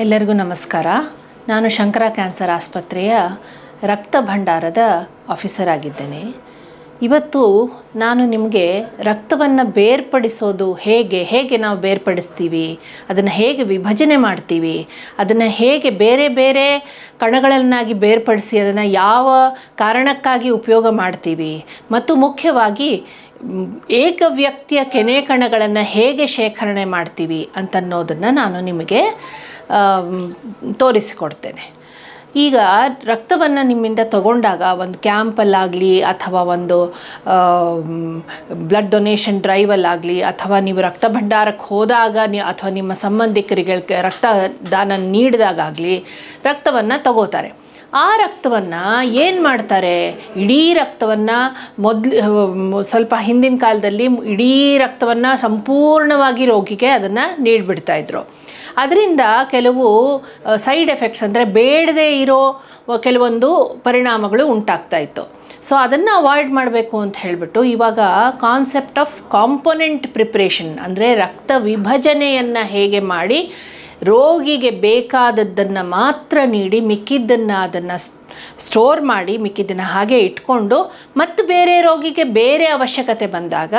ಎಲ್ಲರಿಗೂ ನಮಸ್ಕಾರ. ನಾನು ಶಂಕರ ಕ್ಯಾನ್ಸರ್ ಆಸ್ಪತ್ರೆಯ ರಕ್ತ ಭಂಡಾರದ ಆಫೀಸರ್ ಆಗಿದ್ದೇನೆ. ಇವತ್ತು ನಾನು ನಿಮಗೆ ರಕ್ತವನ್ನು ಬೇರ್ಪಡಿಸೋದು ಹೇಗೆ ನಾವು ಬೇರ್ಪಡಿಸ್ತೀವಿ, ಅದನ್ನು ಹೇಗೆ ವಿಭಜನೆ ಮಾಡ್ತೀವಿ, ಅದನ್ನು ಹೇಗೆ ಬೇರೆ ಬೇರೆ ಕಣಗಳನ್ನಾಗಿ ಬೇರ್ಪಡಿಸಿ ಅದನ್ನು ಯಾವ ಕಾರಣಕ್ಕಾಗಿ ಉಪಯೋಗ ಮಾಡ್ತೀವಿ, ಮತ್ತು ಮುಖ್ಯವಾಗಿ ಏಕ ವ್ಯಕ್ತಿಯ ಕೆನೆ ಕಣಗಳನ್ನು ಹೇಗೆ ಶೇಖರಣೆ ಮಾಡ್ತೀವಿ ಅಂತನ್ನೋದನ್ನು ನಾನು ನಿಮಗೆ ತೋರಿಸಿಕೊಡ್ತೇನೆ. ಈಗ ರಕ್ತವನ್ನು ನಿಮ್ಮಿಂದ ತಗೊಂಡಾಗ ಒಂದು ಕ್ಯಾಂಪಲ್ಲಾಗಲಿ ಅಥವಾ ಒಂದು ಬ್ಲಡ್ ಡೊನೇಷನ್ ಡ್ರೈವಲ್ಲಾಗಲಿ ಅಥವಾ ನೀವು ರಕ್ತ ಭಂಡಾರಕ್ಕೆ ಹೋದಾಗ ಅಥವಾ ನಿಮ್ಮ ಸಂಬಂಧಿಕರಿಗೆ ರಕ್ತದಾನ ನೀಡಿದಾಗಲಿ ರಕ್ತವನ್ನು ತಗೋತಾರೆ. ಆ ರಕ್ತವನ್ನು ಏನು ಮಾಡ್ತಾರೆ, ಇಡೀ ರಕ್ತವನ್ನು ಸ್ವಲ್ಪ ಹಿಂದಿನ ಕಾಲದಲ್ಲಿ ಇಡೀ ರಕ್ತವನ್ನು ಸಂಪೂರ್ಣವಾಗಿ ರೋಗಿಗೆ ಅದನ್ನು ನೀಡಿಬಿಡ್ತಾಯಿದ್ರು. ಅದರಿಂದ ಕೆಲವು ಸೈಡ್ ಎಫೆಕ್ಟ್ಸ್ ಅಂದರೆ ಬೇಡದೇ ಇರೋ ಕೆಲವೊಂದು ಪರಿಣಾಮಗಳು ಉಂಟಾಗ್ತಾಯಿತ್ತು. ಸೊ ಅದನ್ನು ಅವಾಯ್ಡ್ ಮಾಡಬೇಕು ಅಂತ ಹೇಳಿಬಿಟ್ಟು ಇವಾಗ ಕಾನ್ಸೆಪ್ಟ್ ಆಫ್ ಕಾಂಪೊನೆಂಟ್ ಪ್ರಿಪ್ರೇಷನ್ ಅಂದರೆ ರಕ್ತ ವಿಭಜನೆಯನ್ನು ಹೇಗೆ ಮಾಡಿ ರೋಗಿಗೆ ಬೇಕಾದದ್ದನ್ನು ಮಾತ್ರ ನೀಡಿ ಮಿಕ್ಕಿದ್ದನ್ನು ಅದನ್ನು ಸ್ಟೋರ್ ಮಾಡಿ ಮಿಕ್ಕಿದ್ದನ್ನು ಹಾಗೆ ಇಟ್ಕೊಂಡು ಮತ್ತು ಬೇರೆ ರೋಗಿಗೆ ಬೇರೆ ಅವಶ್ಯಕತೆ ಬಂದಾಗ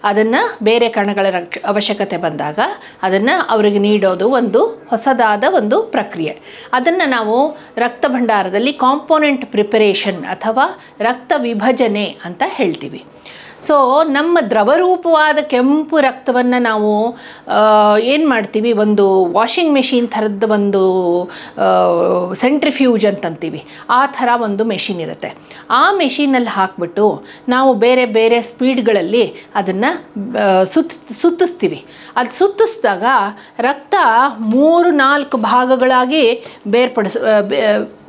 ಅದನ್ನು ಬೇರೆ ಕಣಗಳ ಅವಶ್ಯಕತೆ ಬಂದಾಗ ಅದನ್ನು ಅವರಿಗೆ ನೀಡೋದು ಒಂದು ಹೊಸದಾದ ಒಂದು ಪ್ರಕ್ರಿಯೆ. ಅದನ್ನು ನಾವು ರಕ್ತ ಭಂಡಾರದಲ್ಲಿ ಕಾಂಪೊನೆಂಟ್ ಪ್ರಿಪರೇಷನ್ ಅಥವಾ ರಕ್ತ ವಿಭಜನೆ ಅಂತ ಹೇಳ್ತೀವಿ. ಸೊ ನಮ್ಮ ದ್ರವರೂಪವಾದ ಕೆಂಪು ರಕ್ತವನ್ನು ನಾವು ಏನು ಮಾಡ್ತೀವಿ, ಒಂದು ವಾಷಿಂಗ್ ಮೆಷಿನ್ ಥರದ್ದು ಒಂದು ಸೆಂಟ್ರಿಫ್ಯೂಜ್ ಅಂತಂತೀವಿ, ಆ ಥರ ಒಂದು ಮೆಷಿನ್ ಇರುತ್ತೆ. ಆ ಮೆಷಿನಲ್ಲಿ ಹಾಕಿಬಿಟ್ಟು ನಾವು ಬೇರೆ ಬೇರೆ ಸ್ಪೀಡ್ಗಳಲ್ಲಿ ಅದನ್ನು ಸುತ್ತಿಸ್ತೀವಿ. ಅದು ಸುತ್ತಿಸಿದಾಗ ರಕ್ತ 3-4 ಭಾಗಗಳಾಗಿ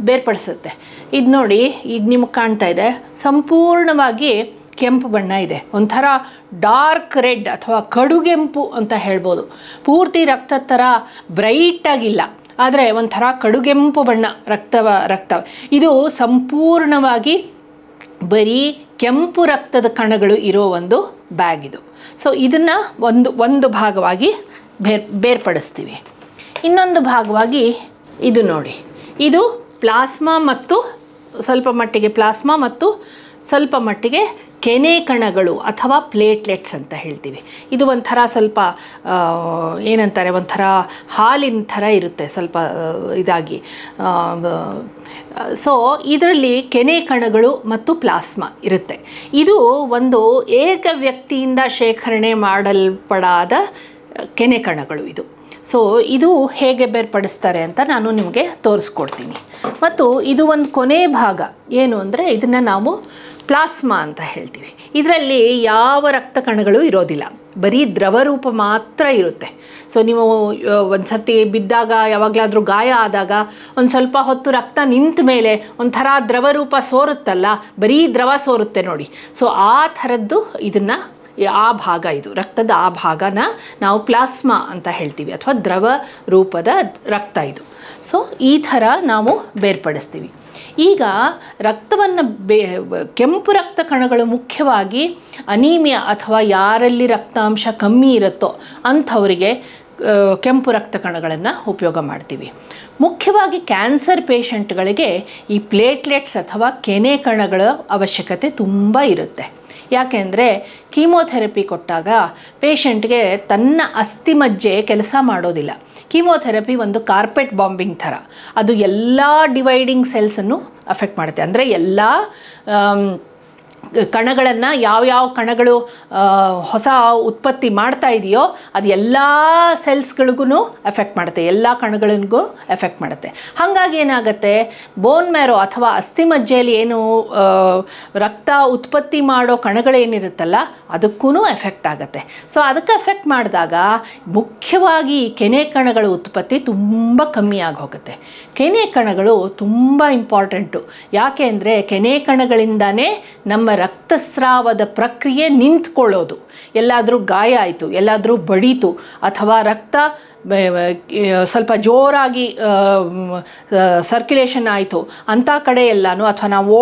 ಬೇರ್ಪಡಿಸುತ್ತೆ. ಇದು ನೋಡಿ, ಇದು ನಿಮಗೆ ಕಾಣ್ತಾ ಇದೆ, ಸಂಪೂರ್ಣವಾಗಿ ಕೆಂಪು ಬಣ್ಣ ಇದೆ, ಒಂಥರ ಡಾರ್ಕ್ ರೆಡ್ ಅಥವಾ ಕಡುಗೆಂಪು ಅಂತ ಹೇಳ್ಬೋದು. ಪೂರ್ತಿ ರಕ್ತದ ಥರ ಬ್ರೈಟಾಗಿಲ್ಲ, ಆದರೆ ಒಂಥರ ಕಡುಗೆಂಪು ಬಣ್ಣ ರಕ್ತ ಇದು ಸಂಪೂರ್ಣವಾಗಿ ಬರೀ ಕೆಂಪು ರಕ್ತದ ಕಣಗಳು ಇರೋ ಒಂದು ಬ್ಯಾಗ್ ಇದು. ಸೊ ಇದನ್ನು ಒಂದು ಭಾಗವಾಗಿ ಬೇರ್ಪಡಿಸ್ತೀವಿ. ಇನ್ನೊಂದು ಭಾಗವಾಗಿ ಇದು ನೋಡಿ, ಇದು ಪ್ಲಾಸ್ಮಾ ಮತ್ತು ಸ್ವಲ್ಪ ಮಟ್ಟಿಗೆ ಕೆನೆ ಕಣಗಳು ಅಥವಾ ಪ್ಲೇಟ್ಲೆಟ್ಸ್ ಅಂತ ಹೇಳ್ತೀವಿ. ಇದು ಒಂಥರ ಸ್ವಲ್ಪ ಏನಂತಾರೆ, ಒಂಥರ ಹಾಲಿನ ಥರ ಇರುತ್ತೆ, ಸ್ವಲ್ಪ ಇದಾಗಿ. ಸೊ ಇದರಲ್ಲಿ ಕೆನೆ ಕಣಗಳು ಮತ್ತು ಪ್ಲಾಸ್ಮಾ ಇರುತ್ತೆ. ಇದು ಒಂದು ಏಕ ವ್ಯಕ್ತಿಯಿಂದ ಶೇಖರಣೆ ಮಾಡಲ್ಪಡಾದ ಕೆನೆ ಕಣಗಳು ಇದು. ಸೊ ಇದು ಹೇಗೆ ಬೇರ್ಪಡಿಸ್ತಾರೆ ಅಂತ ನಾನು ನಿಮಗೆ ತೋರಿಸ್ಕೊಡ್ತೀನಿ. ಮತ್ತು ಇದು ಒಂದು ಕೊನೆ ಭಾಗ ಏನು ಅಂದರೆ ಇದನ್ನು ನಾವು ಪ್ಲಾಸ್ಮಾ ಅಂತ ಹೇಳ್ತೀವಿ. ಇದರಲ್ಲಿ ಯಾವ ರಕ್ತ ಕಣಗಳು ಇರೋದಿಲ್ಲ, ಬರೀ ದ್ರವರೂಪ ಮಾತ್ರ ಇರುತ್ತೆ. ಸೊ ನೀವು ಒಂದು ಸರ್ತಿ ಬಿದ್ದಾಗ, ಯಾವಾಗಲಾದರೂ ಗಾಯ ಆದಾಗ ಒಂದು ಸ್ವಲ್ಪ ಹೊತ್ತು ರಕ್ತ ನಿಂತ ಮೇಲೆ ಒಂಥರ ದ್ರವರೂಪ ಸೋರುತ್ತಲ್ಲ, ಬರೀ ದ್ರವ ಸೋರುತ್ತೆ ನೋಡಿ. ಸೊ ಆ ಥರದ್ದು ಇದನ್ನು ಆ ಭಾಗ, ಇದು ರಕ್ತದ ಆ ಭಾಗನ ನಾವು ಪ್ಲಾಸ್ಮಾ ಅಂತ ಹೇಳ್ತೀವಿ ಅಥವಾ ದ್ರವ ರೂಪದ ರಕ್ತ ಇದು. ಸೊ ಈ ಥರ ನಾವು ಬೇರ್ಪಡಿಸ್ತೀವಿ. ಈಗ ರಕ್ತವನ್ನು ಕೆಂಪು ರಕ್ತ ಕಣಗಳು ಮುಖ್ಯವಾಗಿ ಅನೀಮಿಯಾ ಅಥವಾ ಯಾರಲ್ಲಿ ರಕ್ತಾಂಶ ಕಮ್ಮಿ ಇರುತ್ತೋ ಅಂಥವರಿಗೆ ಕೆಂಪು ರಕ್ತ ಕಣಗಳನ್ನು ಉಪಯೋಗ ಮಾಡ್ತೀವಿ. ಮುಖ್ಯವಾಗಿ ಕ್ಯಾನ್ಸರ್ ಪೇಷಂಟ್ಗಳಿಗೆ ಈ ಪ್ಲೇಟ್ಲೆಟ್ಸ್ ಅಥವಾ ಕೆನೆ ಕಣಗಳ ಅವಶ್ಯಕತೆ ತುಂಬ ಇರುತ್ತೆ. ಯಾಕೆಂದರೆ ಕೀಮೋಥೆರಪಿ ಕೊಟ್ಟಾಗ ಪೇಷಂಟ್ಗೆ ತನ್ನ ಅಸ್ಥಿಮಜ್ಜೆ ಕೆಲಸ ಮಾಡೋದಿಲ್ಲ. ಕೀಮೋಥೆರಪಿ ಒಂದು ಕಾರ್ಪೆಟ್ ಬಾಂಬಿಂಗ್ ಥರ, ಅದು ಎಲ್ಲ ಡಿವೈಡಿಂಗ್ ಸೆಲ್ಸನ್ನು ಅಫೆಕ್ಟ್ ಮಾಡುತ್ತೆ. ಅಂದರೆ ಎಲ್ಲ ಕಣಗಳನ್ನು, ಯಾವ್ಯಾವ ಕಣಗಳು ಹೊಸ ಉತ್ಪತ್ತಿ ಮಾಡ್ತಾ ಇದೆಯೋ ಅದು ಎಲ್ಲ ಸೆಲ್ಸ್ಗಳಿಗೂ ಎಫೆಕ್ಟ್ ಮಾಡುತ್ತೆ, ಎಲ್ಲ ಕಣಗಳಿಗೂ ಎಫೆಕ್ಟ್ ಮಾಡುತ್ತೆ. ಹಾಗಾಗಿ ಏನಾಗುತ್ತೆ, ಬೋನ್ ಮ್ಯಾರೋ ಅಥವಾ ಅಸ್ಥಿಮಜ್ಜೆಯಲ್ಲಿ ಏನು ರಕ್ತ ಉತ್ಪತ್ತಿ ಮಾಡೋ ಕಣಗಳೇನಿರುತ್ತಲ್ಲ ಅದಕ್ಕೂ ಎಫೆಕ್ಟ್ ಆಗುತ್ತೆ. ಸೊ ಅದಕ್ಕೆ ಎಫೆಕ್ಟ್ ಮಾಡಿದಾಗ ಮುಖ್ಯವಾಗಿ ಕೆನೆ ಕಣಗಳ ಉತ್ಪತ್ತಿ ತುಂಬ ಕಮ್ಮಿ ಆಗಿ ಹೋಗುತ್ತೆ. ಕೆನೆ ಕಣಗಳು ತುಂಬ ಇಂಪಾರ್ಟೆಂಟು. ಯಾಕೆ ಅಂದರೆ ಕೆನೆ ಕಣಗಳಿಂದನೇ ನಮ್ಮ ರಕ್ತಸ್ರಾವದ ಪ್ರಕ್ರಿಯೆ ನಿಂತ್ಕೊಳ್ಳೋದು. ಎಲ್ಲಾದರೂ ಗಾಯ ಆಯಿತು, ಎಲ್ಲಾದರೂ ಬಡೀತು ಅಥವಾ ರಕ್ತ ಸ್ವಲ್ಪ ಜೋರಾಗಿ ಸರ್ಕ್ಯುಲೇಷನ್ ಆಯಿತು ಅಂಥ ಕಡೆ ಎಲ್ಲನೂ, ಅಥವಾ ನಾವು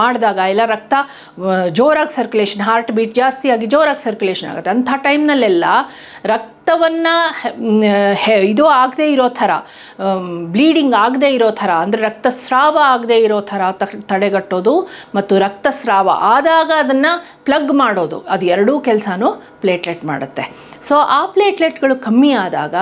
ಮಾಡಿದಾಗ ಎಲ್ಲ ರಕ್ತ ಜೋರಾಗಿ ಸರ್ಕ್ಯುಲೇಷನ್, ಹಾರ್ಟ್ ಬೀಟ್ ಜಾಸ್ತಿಯಾಗಿ ಜೋರಾಗಿ ಸರ್ಕ್ಯುಲೇಷನ್ ಆಗುತ್ತೆ. ಅಂಥ ಟೈಮ್ನಲ್ಲೆಲ್ಲ ರಕ್ತ ರಕ್ತವನ್ನು ಇದು ಆಗದೇ ಇರೋ ಥರ, ಬ್ಲೀಡಿಂಗ್ ಆಗದೇ ಇರೋ ಥರ, ಅಂದರೆ ರಕ್ತಸ್ರಾವ ಆಗದೇ ಇರೋ ಥರ ತಡೆಗಟ್ಟೋದು ಮತ್ತು ರಕ್ತಸ್ರಾವ ಆದಾಗ ಅದನ್ನು ಪ್ಲಗ್ ಮಾಡೋದು, ಅದು ಎರಡೂ ಕೆಲಸನೂ ಪ್ಲೇಟ್ಲೆಟ್ ಮಾಡುತ್ತೆ. ಸೊ ಆ ಪ್ಲೇಟ್ಲೆಟ್ಗಳು ಕಮ್ಮಿ ಆದಾಗ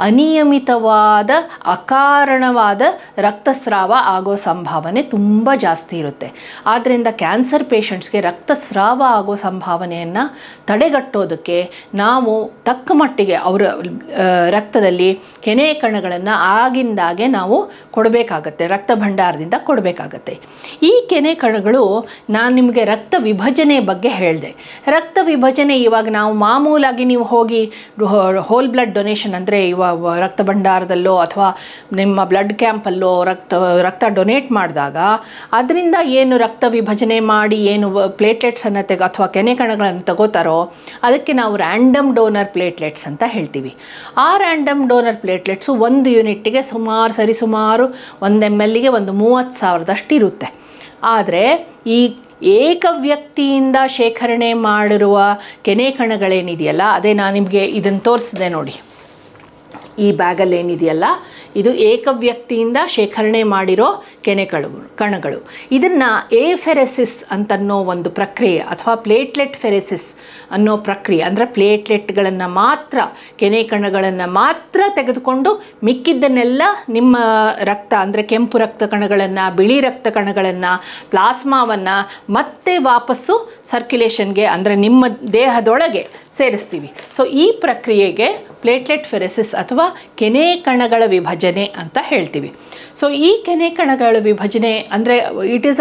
ಅನಿಯಮಿತವಾದ ಅಕಾರಣವಾದ ರಕ್ತಸ್ರಾವ ಆಗೋ ಸಂಭಾವನೆ ತುಂಬ ಜಾಸ್ತಿ ಇರುತ್ತೆ. ಆದ್ದರಿಂದ ಕ್ಯಾನ್ಸರ್ ಪೇಷಂಟ್ಸ್ಗೆ ರಕ್ತಸ್ರಾವ ಆಗೋ ಸಂಭಾವನೆಯನ್ನು ತಡೆಗಟ್ಟೋದಕ್ಕೆ ನಾವು ತಕ್ಕ ಮಟ್ಟಿಗೆ ಅವರ ರಕ್ತದಲ್ಲಿ ಕೆನೆ ಕಣಗಳನ್ನು ಆಗಿಂದಾಗೆ ನಾವು ಕೊಡಬೇಕಾಗತ್ತೆ, ರಕ್ತ ಭಂಡಾರದಿಂದ ಕೊಡಬೇಕಾಗತ್ತೆ. ಈ ಕೆನೆ ಕಣಗಳು, ನಾನು ನಿಮಗೆ ರಕ್ತ ವಿಭಜನೆ ಬಗ್ಗೆ ಹೇಳಿದೆ. ರಕ್ತ ವಿಭಜನೆ ಇವಾಗ ನಾವು ಮಾಮೂಲಾಗಿ ನೀವು ಹೋಗಿ ಹೋಲ್ ಬ್ಲಡ್ ಡೊನೇಷನ್ ಅಂದರೆ ಇವಾಗ ರಕ್ತ ಭಂಡಾರದಲ್ಲೋ ಅಥವಾ ನಿಮ್ಮ ಬ್ಲಡ್ ಕ್ಯಾಂಪಲ್ಲೋ ರಕ್ತ ಡೊನೇಟ್ ಮಾಡಿದಾಗ ಅದರಿಂದ ಏನು ರಕ್ತ ವಿಭಜನೆ ಮಾಡಿ ಏನು ಪ್ಲೇಟ್ಲೆಟ್ಸನ್ನು ಅಥವಾ ಕೆನೆ ಕಣಗಳನ್ನು ತಗೋತಾರೋ ಅದಕ್ಕೆ ನಾವು ರ್ಯಾಂಡಮ್ ಡೋನರ್ ಪ್ಲೇಟ್ಲೆಟ್ಸ್ ಅಂತ ಹೇಳ್ತೀವಿ. ಆ ರ್ಯಾಂಡಮ್ ಡೋನರ್ ಪ್ಲೇಟ್ಲೆಟ್ಸು 1 ಯೂನಿಟ್ಗೆ ಸರಿಸುಮಾರು 1 mlಗೆ ಒಂದು 30,000 ಇರುತ್ತೆ. ಆದರೆ ಈ ಏಕ ವ್ಯಕ್ತಿಯಿಂದ ಶೇಖರಣೆ ಮಾಡಿರುವ ಕೆನೆ ಕಣಗಳೇನಿದೆಯಲ್ಲ, ಅದೇ ನಾನು ನಿಮಗೆ ಇದನ್ನು ತೋರಿಸಿದೆ ನೋಡಿ, ಈ ಬ್ಯಾಗಲ್ಲಿ ಏನಿದೆಯಲ್ಲ ಇದು ಏಕ ವ್ಯಕ್ತಿಯಿಂದ ಶೇಖರಣೆ ಮಾಡಿರೋ ಕಣಗಳು. ಇದನ್ನು ಎಫೆರೆಸಿಸ್ ಅಂತನ್ನೋ ಒಂದು ಪ್ರಕ್ರಿಯೆ ಅಥವಾ ಪ್ಲೇಟ್ಲೆಟ್ ಫೆರೆಸಿಸ್ ಅನ್ನೋ ಪ್ರಕ್ರಿಯೆ, ಅಂದರೆ ಪ್ಲೇಟ್ಲೆಟ್ಗಳನ್ನು ಮಾತ್ರ, ಕೆನೆ ಕಣಗಳನ್ನು ಮಾತ್ರ ತೆಗೆದುಕೊಂಡು ಮಿಕ್ಕಿದ್ದನ್ನೆಲ್ಲ ನಿಮ್ಮ ರಕ್ತ ಅಂದರೆ ಕೆಂಪು ರಕ್ತ ಕಣಗಳನ್ನು, ಬಿಳಿ ರಕ್ತ ಕಣಗಳನ್ನು, ಪ್ಲಾಸ್ಮಾವನ್ನು ಮತ್ತೆ ವಾಪಸ್ಸು ಸರ್ಕ್ಯುಲೇಷನ್ಗೆ ಅಂದರೆ ನಿಮ್ಮ ದೇಹದೊಳಗೆ ಸೇರಿಸ್ತೀವಿ. ಸೊ ಈ ಪ್ರಕ್ರಿಯೆಗೆ ಪ್ಲೇಟ್ಲೆಟ್ ಫೆರೆಸಿಸ್ ಅಥವಾ ಕೆನೆ ಕಣಗಳ ವಿಭಜನೆ ಅಂತ ಹೇಳ್ತೀವಿ. ಸೊ ಈ ಕೆನೆ ಕಣಗಳ ವಿಭಜನೆ ಅಂದರೆ ಇಟ್ ಈಸ್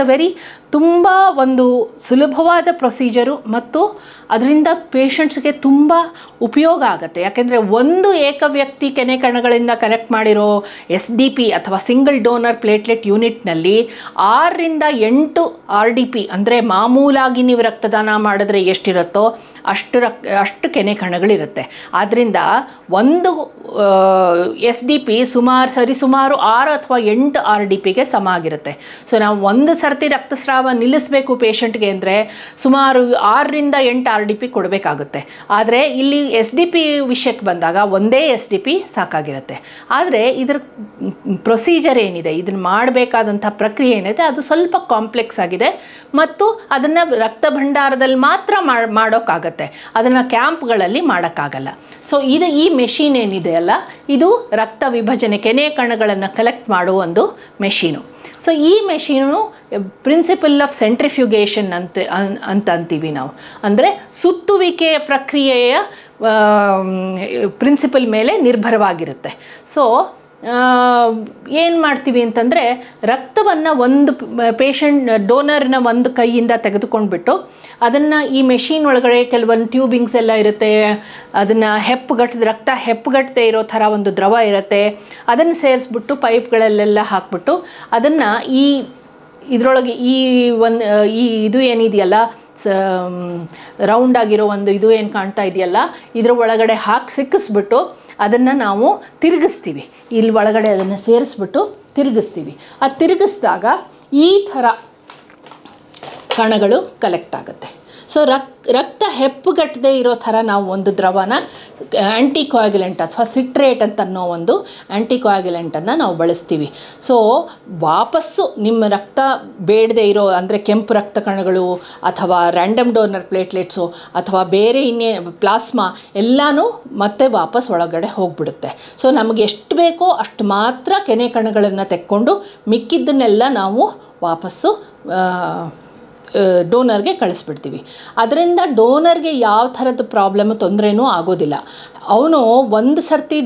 ತುಂಬ ಒಂದು ಸುಲಭವಾದ ಪ್ರೊಸೀಜರು ಮತ್ತು ಅದರಿಂದ ಪೇಷಂಟ್ಸ್ಗೆ ತುಂಬ ಉಪಯೋಗ ಆಗುತ್ತೆ. ಯಾಕೆಂದರೆ ಒಂದು ಏಕ ವ್ಯಕ್ತಿ ಕೆನೆ ಕಣಗಳಿಂದ ಕನೆಕ್ಟ್ ಮಾಡಿರೋ SDP ಅಥವಾ ಸಿಂಗಲ್ ಡೋನರ್ ಪ್ಲೇಟ್ಲೆಟ್ ಯೂನಿಟ್ನಲ್ಲಿ 6 ರಿಂದ 8 RDP ಅಂದರೆ ಮಾಮೂಲಾಗಿ ನೀವು ರಕ್ತದಾನ ಮಾಡಿದ್ರೆ ಎಷ್ಟಿರುತ್ತೋ ಅಷ್ಟು ಕೆನೆ ಕಣಗಳಿರುತ್ತೆ. ಆದ್ದರಿಂದ ಒಂದು SDP ಸರಿಸುಮಾರು 6 ಅಥವಾ 8 RDPಗೆ ಸಮ ಆಗಿರುತ್ತೆ. ಸೊ ನಾವು ಒಂದು ಸರ್ತಿ ರಕ್ತಸ್ರಾವ ನಿಲ್ಲಿಸಬೇಕು ಪೇಷಂಟ್ಗೆ ಅಂದರೆ ಸುಮಾರು 6 ರಿಂದ 8 RDP ಕೊಡಬೇಕಾಗುತ್ತೆ. ಆದರೆ ಇಲ್ಲಿ SDP ವಿಷಯಕ್ಕೆ ಬಂದಾಗ ಒಂದೇ SDP ಸಾಕಾಗಿರುತ್ತೆ. ಆದರೆ ಇದರ ಪ್ರೊಸೀಜರ್ ಏನಿದೆ, ಇದನ್ನು ಮಾಡಬೇಕಾದಂಥ ಪ್ರಕ್ರಿಯೆ ಏನಿದೆ ಅದು ಸ್ವಲ್ಪ ಕಾಂಪ್ಲೆಕ್ಸ್ ಆಗಿದೆ ಮತ್ತು ಅದನ್ನು ರಕ್ತ ಭಂಡಾರದಲ್ಲಿ ಮಾತ್ರ ಮಾಡೋಕ್ಕಾಗತ್ತೆ, ಅದನ್ನು ಕ್ಯಾಂಪ್ಗಳಲ್ಲಿ ಮಾಡೋಕ್ಕಾಗಲ್ಲ. ಸೊ ಈ ಮೆಷಿನ್ ಏನಿದೆಯಲ್ಲ ಇದು ರಕ್ತ ವಿಭಜನೆ ಕೆನೆ ಕಣಗಳನ್ನು ಕಲೆಕ್ಟ್ ಮಾಡುವ ಒಂದು ಮೆಷೀನು. ಸೊ ಈ ಮೆಷೀನು ಪ್ರಿನ್ಸಿಪಲ್ ಆಫ್ ಸೆಂಟ್ರಿಫ್ಯೂಗೇಷನ್ ಅಂತ ಅಂತೀವಿ ನಾವು, ಅಂದರೆ ಸುತ್ತುವಿಕೆಯ ಪ್ರಕ್ರಿಯೆಯ ಪ್ರಿನ್ಸಿಪಲ್ ಮೇಲೆ ನಿರ್ಭರವಾಗಿರುತ್ತೆ. ಸೊ ಏನು ಮಾಡ್ತೀವಿ ಅಂತಂದರೆ ರಕ್ತವನ್ನು ಒಂದು ಡೋನರ್ನ ಒಂದು ಕೈಯಿಂದ ತೆಗೆದುಕೊಂಡ್ಬಿಟ್ಟು ಅದನ್ನು ಈ ಮೆಷಿನ್ ಒಳಗಡೆ ಕೆಲವೊಂದು ಟ್ಯೂಬಿಂಗ್ಸ್ ಎಲ್ಲ ಇರುತ್ತೆ, ಅದನ್ನು ರಕ್ತ ಹೆಪ್ಪುಗಟ್ಟದೆ ಇರೋ ಥರ ಒಂದು ದ್ರವ ಇರುತ್ತೆ, ಅದನ್ನು ಸೇರಿಸ್ಬಿಟ್ಟು ಪೈಪ್ಗಳಲ್ಲೆಲ್ಲ ಹಾಕ್ಬಿಟ್ಟು ಅದನ್ನು ಇದರೊಳಗೆ ಇದು ಏನಿದೆಯಲ್ಲ ರೌಂಡ್ ಆಗಿರೋ ಒಂದು ಇದು ಏನು ಕಾಣ್ತಾ ಇದೆಯಲ್ಲ ಇದರ ಒಳಗಡೆ ಸಿಕ್ಕಿಸ್ಬಿಟ್ಟು ಅದನ್ನು ನಾವು ತಿರುಗಿಸ್ತೀವಿ. ಇಲ್ಲಿ ಒಳಗಡೆ ಅದನ್ನು ಸೇರಿಸ್ಬಿಟ್ಟು ತಿರುಗಿಸ್ತೀವಿ. ಅದು ತಿರುಗಿಸಿದಾಗ ಈ ಥರ ಕಣಗಳು ಕಲೆಕ್ಟ್ ಆಗುತ್ತೆ. ಸೊ ರಕ್ತ ಹೆಪ್ಪುಗಟ್ಟದೆ ಇರೋ ಥರ ನಾವು ಒಂದು ದ್ರವನ ಆ್ಯಂಟಿಕೋಯಾಗ್ಯುಲೆಂಟ್ ಅಥವಾ ಸಿಟ್ರೇಟ್ ಅಂತ ಅನ್ನೋ ಒಂದು ಆ್ಯಂಟಿಕೋಯಾಗ್ಯುಲೆಂಟನ್ನು ನಾವು ಬಳಸ್ತೀವಿ. ಸೊ ವಾಪಸ್ಸು ನಿಮ್ಮ ರಕ್ತ ಬೇಡದೆ ಇರೋ ಅಂದರೆ ಕೆಂಪು ರಕ್ತ ಕಣಗಳು ಅಥವಾ ರ್ಯಾಂಡಮ್ ಡೋನರ್ ಪ್ಲೇಟ್ಲೆಟ್ಸು ಅಥವಾ ಬೇರೆ ಪ್ಲಾಸ್ಮಾ ಎಲ್ಲನೂ ಮತ್ತೆ ವಾಪಸ್ ಒಳಗಡೆ ಹೋಗಿಬಿಡುತ್ತೆ. ಸೊ ನಮಗೆ ಎಷ್ಟು ಬೇಕೋ ಅಷ್ಟು ಮಾತ್ರ ಕೆನೆ ಕಣಗಳನ್ನು ತೆಕ್ಕೊಂಡು ಮಿಕ್ಕಿದ್ದನ್ನೆಲ್ಲ ನಾವು ವಾಪಸ್ಸು ಡೋನರ್ಗೆ ಕಳಿಸ್ಬಿಡ್ತೀವಿ. ಅದರಿಂದ ಡೋನರ್ಗೆ ಯಾವ ಥರದ ತೊಂದರೆನೂ ಆಗೋದಿಲ್ಲ. ಅವನು ಒಂದು ಸರ್ತಿ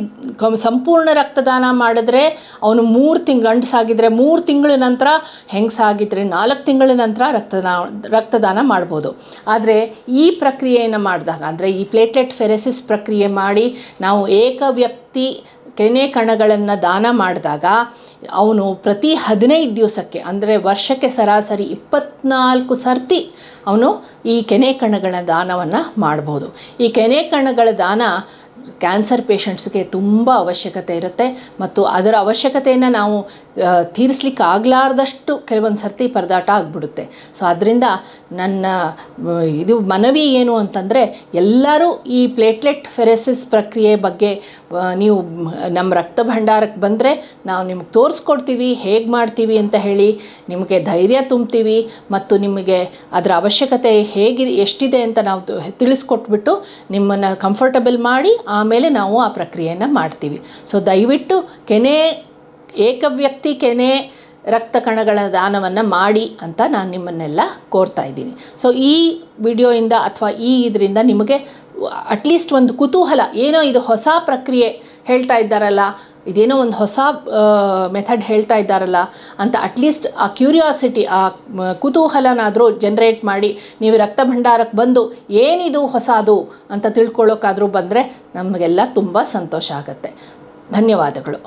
ಸಂಪೂರ್ಣ ರಕ್ತದಾನ ಮಾಡಿದ್ರೆ ಅವನು 3 ತಿಂಗಳು ಗಂಡಸಾಗಿದ್ದರೆ 3 ತಿಂಗಳ ನಂತರ ಹೆಂಗಸಾಗಿದ್ದರೆ 4 ತಿಂಗಳ ನಂತರ ರಕ್ತದಾನ ಮಾಡ್ಬೋದು. ಆದರೆ ಈ ಪ್ರಕ್ರಿಯೆಯನ್ನು ಮಾಡಿದಾಗ ಅಂದರೆ ಈ ಪ್ಲೇಟ್ಲೆಟ್ ಫೆರೆಸಿಸ್ ಪ್ರಕ್ರಿಯೆ ಮಾಡಿ ನಾವು ಏಕ ವ್ಯಕ್ತಿ ಕೆನೆ ಕಣಗಳನ್ನು ದಾನ ಮಾಡಿದಾಗ ಅವನು ಪ್ರತಿ 15 ದಿವಸಕ್ಕೆ ಅಂದರೆ ವರ್ಷಕ್ಕೆ ಸರಾಸರಿ 24 ಸರ್ತಿ ಅವನು ಈ ಕೆನೆ ಕಣಗಳ ದಾನವನ್ನು ಮಾಡ್ಬೋದು. ಈ ಕೆನೆ ಕಣಗಳ ದಾನ ಕ್ಯಾನ್ಸರ್ ಪೇಷಂಟ್ಸ್ಗೆ ತುಂಬ ಅವಶ್ಯಕತೆ ಇರುತ್ತೆ ಮತ್ತು ಅದರ ಅವಶ್ಯಕತೆಯನ್ನು ನಾವು ತೀರಿಸ್ಲಿಕ್ಕೆ ಆಗಲಾರ್ದಷ್ಟು ಕೆಲವೊಂದು ಸರ್ತಿ ಪರದಾಟ ಆಗಿಬಿಡುತ್ತೆ. ಸೊ ಅದರಿಂದ ನನ್ನ ಇದು ಮನವಿ ಏನು ಅಂತಂದರೆ, ಎಲ್ಲರೂ ಈ ಪ್ಲೇಟ್ಲೆಟ್ ಫೆರೆಸಿಸ್ ಪ್ರಕ್ರಿಯೆ ಬಗ್ಗೆ ನೀವು ನಮ್ಮ ರಕ್ತ ಭಂಡಾರಕ್ಕೆ ಬಂದರೆ ನಾವು ನಿಮಗೆ ತೋರಿಸ್ಕೊಡ್ತೀವಿ, ಹೇಗೆ ಮಾಡ್ತೀವಿ ಅಂತ ಹೇಳಿ ನಿಮಗೆ ಧೈರ್ಯ ತುಂಬ್ತೀವಿ, ಮತ್ತು ನಿಮಗೆ ಅದರ ಅವಶ್ಯಕತೆ ಎಷ್ಟಿದೆ ಅಂತ ನಾವು ತಿಳಿಸ್ಕೊಟ್ಬಿಟ್ಟು ನಿಮ್ಮನ್ನು ಕಂಫರ್ಟಬಲ್ ಮಾಡಿ ಆಮೇಲೆ ನಾವು ಆ ಪ್ರಕ್ರಿಯೆಯನ್ನು ಮಾಡ್ತೀವಿ. ಸೊ ದಯವಿಟ್ಟು ಏಕವ್ಯಕ್ತಿ ಕೆನೆ ರಕ್ತ ಕಣಗಳ ದಾನವನ್ನು ಮಾಡಿ ಅಂತ ನಾನು ನಿಮ್ಮನ್ನೆಲ್ಲ ಕೋರ್ತಾ ಇದ್ದೀನಿ. ಸೊ ಈ ವಿಡಿಯೋಯಿಂದ ಅಥವಾ ಇದರಿಂದ ನಿಮಗೆ ಅಟ್ಲೀಸ್ಟ್ ಒಂದು ಕುತೂಹಲ, ಏನೋ ಇದು ಹೊಸ ಪ್ರಕ್ರಿಯೆ ಹೇಳ್ತಾ ಇದ್ದಾರಲ್ಲ, ಇದೇನೋ ಒಂದು ಹೊಸ ಮೆಥಡ್ ಹೇಳ್ತಾ ಇದ್ದಾರಲ್ಲ ಅಂತ ಅಟ್ಲೀಸ್ಟ್ ಆ ಕ್ಯೂರಿಯಾಸಿಟಿ, ಆ ಕುತೂಹಲನಾದರೂ ಜನ್ರೇಟ್ ಮಾಡಿ ನೀವು ರಕ್ತ ಭಂಡಾರಕ್ಕೆ ಬಂದು ಏನಿದು ಹೊಸದು ಅಂತ ತಿಳ್ಕೊಳ್ಳೋಕ್ಕಾದರೂ ಬಂದರೆ ನಮಗೆಲ್ಲ ತುಂಬ ಸಂತೋಷ ಆಗುತ್ತೆ. ಧನ್ಯವಾದಗಳು.